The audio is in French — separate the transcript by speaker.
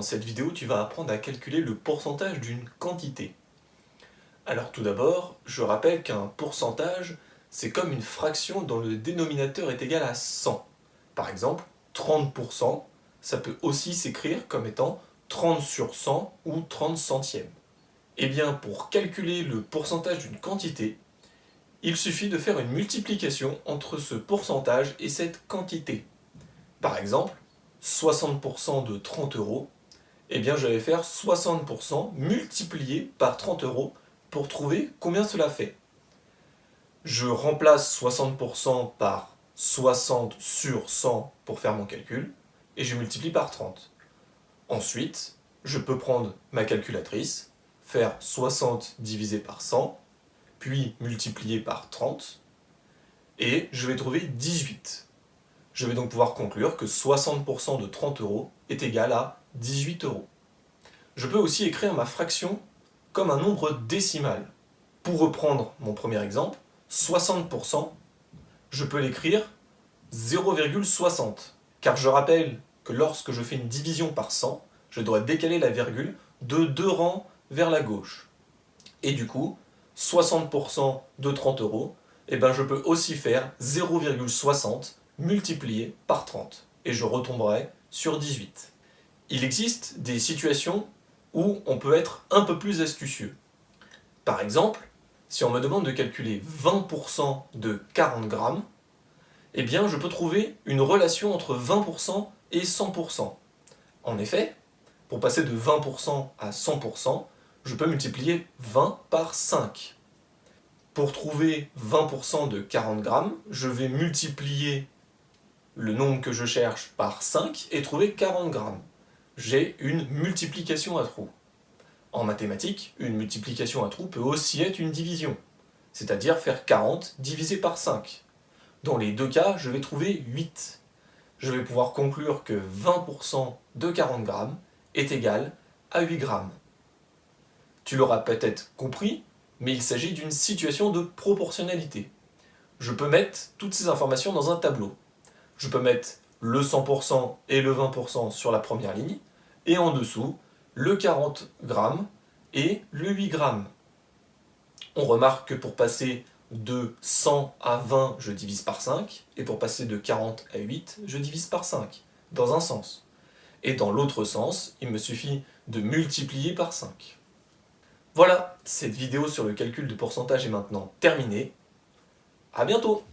Speaker 1: Dans cette vidéo, tu vas apprendre à calculer le pourcentage d'une quantité. Alors tout d'abord, je rappelle qu'un pourcentage, c'est comme une fraction dont le dénominateur est égal à 100. Par exemple, 30%, ça peut aussi s'écrire comme étant 30 sur 100 ou 30 centièmes. Eh bien, pour calculer le pourcentage d'une quantité, il suffit de faire une multiplication entre ce pourcentage et cette quantité. Par exemple, 60% de 30 euros, eh bien je vais faire 60% multiplié par 30 euros pour trouver combien cela fait. Je remplace 60% par 60 sur 100 pour faire mon calcul, et je multiplie par 30. Ensuite, je peux prendre ma calculatrice, faire 60 divisé par 100, puis multiplier par 30, et je vais trouver 18. Je vais donc pouvoir conclure que 60% de 30 euros est égal à 18 euros. Je peux aussi écrire ma fraction comme un nombre décimal. Pour reprendre mon premier exemple, 60%, je peux l'écrire 0,60, car je rappelle que lorsque je fais une division par 100, je dois décaler la virgule de 2 rangs vers la gauche. Et du coup, 60% de 30 euros, eh ben je peux aussi faire 0,60 multiplié par 30, et je retomberai sur 18. Il existe des situations où on peut être un peu plus astucieux. Par exemple, si on me demande de calculer 20% de 40 grammes, eh bien je peux trouver une relation entre 20% et 100%. En effet, pour passer de 20% à 100%, je peux multiplier 20 par 5. Pour trouver 20% de 40 grammes, je vais multiplier le nombre que je cherche par 5 et trouver 40 grammes. J'ai une multiplication à trous. En mathématiques, une multiplication à trous peut aussi être une division, c'est-à-dire faire 40 divisé par 5. Dans les deux cas, je vais trouver 8. Je vais pouvoir conclure que 20% de 40 grammes est égal à 8 grammes. Tu l'auras peut-être compris, mais il s'agit d'une situation de proportionnalité. Je peux mettre toutes ces informations dans un tableau. Je peux mettre le 100% et le 20% sur la première ligne, et en dessous, le 40 grammes et le 8 grammes. On remarque que pour passer de 100 à 20, je divise par 5, et pour passer de 40 à 8, je divise par 5, dans un sens. Et dans l'autre sens, il me suffit de multiplier par 5. Voilà, cette vidéo sur le calcul de pourcentage est maintenant terminée. À bientôt!